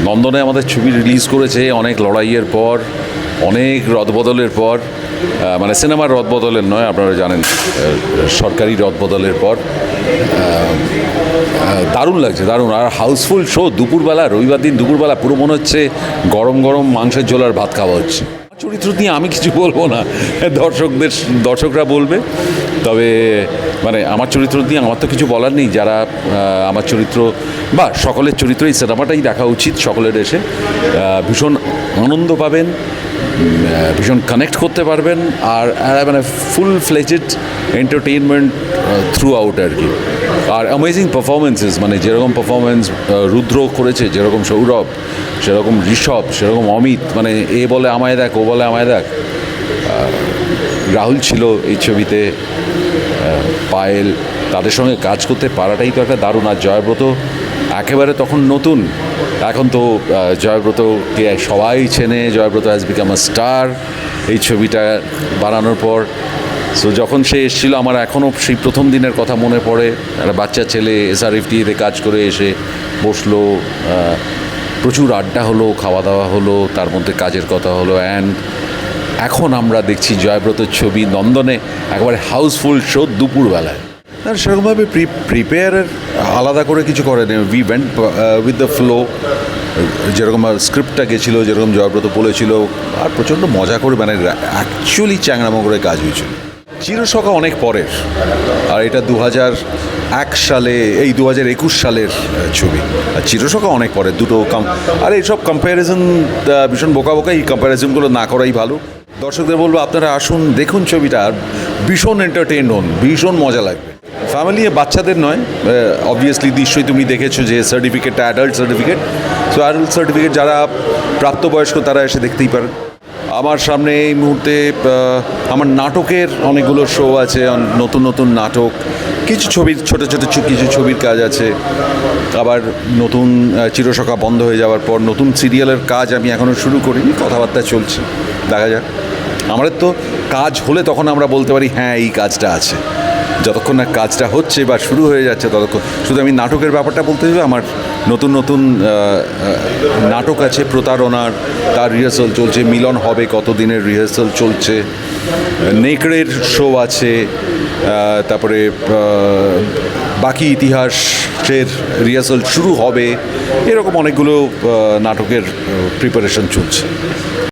নন্দনে আমাদের ছবি রিলিজ করেছে অনেক লড়াইয়ের পর, অনেক রদবদলের পর, মানে সিনেমার রদবদলের নয়, আপনারা জানেন সরকারি রদবদলের পর। দারুণ লাগছে, দারুণ। আর হাউসফুল শো, দুপুরবেলা, রবিবার দিন দুপুরবেলা পুরো মনে হচ্ছে গরম গরম মাংসের ঝোল আর ভাত খাওয়া হচ্ছে। চরিত্র নিয়ে আমি কিছু বলবো না, দর্শকরা বলবে। তবে মানে আমার চরিত্র নিয়ে আমার তো কিছু বলার নেই। যারা আমার চরিত্র বা সকলের চরিত্র, এই সিনেমাটাই দেখা উচিত সকলের এসে। ভীষণ আনন্দ পাবেন, ভীষণ কানেক্ট করতে পারবেন, আর মানে full fledged entertainment throughout আর কি। আর অ্যামেজিং পারফরমেন্সেস, মানে যেরকম পারফরমেন্স রুদ্র করেছে, যেরকম সৌরভ, সেরকম ঋষভ, সেরকম অমিত, মানে এ বলে আমায় দেখ, ও বলে আমায় দেখ। রাহুল ছিল এই ছবিতে, পায়েল, তাদের সঙ্গে কাজ করতে পারাটাই তো একটা দারুণ। আর জয়ব্রত একেবারে তখন নতুন, এখন তো জয়ব্রতকে সবাই চেনে, Joybrata has become a star এই ছবিটা বানানোর পর। সো যখন সে এসেছিল, আমার এখনও সেই প্রথম দিনের কথা মনে পড়ে। একটা বাচ্চা ছেলে SRFTতে কাজ করে এসে বসলো, প্রচুর আড্ডা হলো, খাওয়া দাওয়া হলো, তার মধ্যে কাজের কথা হলো। অ্যান্ড এখন আমরা দেখছি জয়ব্রতর ছবি নন্দনে একেবারে হাউসফুল শো দুপুরবেলায়। আর সেরকমভাবে প্রিপেয়ারের আলাদা করে কিছু করেনি, we went with the flow. যেরকম স্ক্রিপ্টটা গেছিলো, যেরকম জয়ব্রত বলেছিল, আর প্রচণ্ড মজা করে, মানে অ্যাকচুয়ালি চ্যাংড়ামো করে কাজ হয়েছিল। চিরসখা অনেক পরের, আর এটা 2001 সালে, এই 2021 সালের ছবি। আর চিরসখা অনেক পরের, দুটো আর এইসব কম্প্যারিজন ভীষণ বোকা, এই কম্প্যারিজনগুলো না করাই ভালো। দর্শকদের বলবো, আপনারা আসুন, দেখুন ছবিটা, আর ভীষণ এন্টারটেইন হন, ভীষণ মজা লাগবে। ফ্যামিলি, বাচ্চাদের নয়, অবভিয়াসলি নিশ্চয়ই তুমি দেখেছো যে সার্টিফিকেটটা adult certificate. So adult certificate যারা প্রাপ্তবয়স্ক তারা এসে দেখতেই পারেন। আমার সামনে এই মুহূর্তে আমার নাটকের অনেকগুলো শো আছে, নতুন নতুন নাটক, কিছু ছবির ছোটো কিছু ছবির কাজ আছে। আবার নতুন চিরসখা বন্ধ হয়ে যাওয়ার পর নতুন সিরিয়ালের কাজ আমি এখনও শুরু করিনি, কথাবার্তা চলছে, দেখা যাক। আমাদের তো কাজ হলে তখন আমরা বলতে পারি হ্যাঁ এই কাজটা আছে। যতক্ষণ না কাজটা হচ্ছে বা শুরু হয়ে যাচ্ছে ততক্ষণ শুধু আমি নাটকের ব্যাপারটা বলতে চাই। আমার নতুন নতুন নাটক আছে, প্রতারণার, তার রিহার্সাল চলছে। মিলন হবে কতদিনের রিহার্সাল চলছে। নেকড়ের শো আছে, তারপরে বাকি ইতিহাসের রিহার্সাল শুরু হবে। এরকম অনেকগুলো নাটকের প্রিপারেশন চলছে।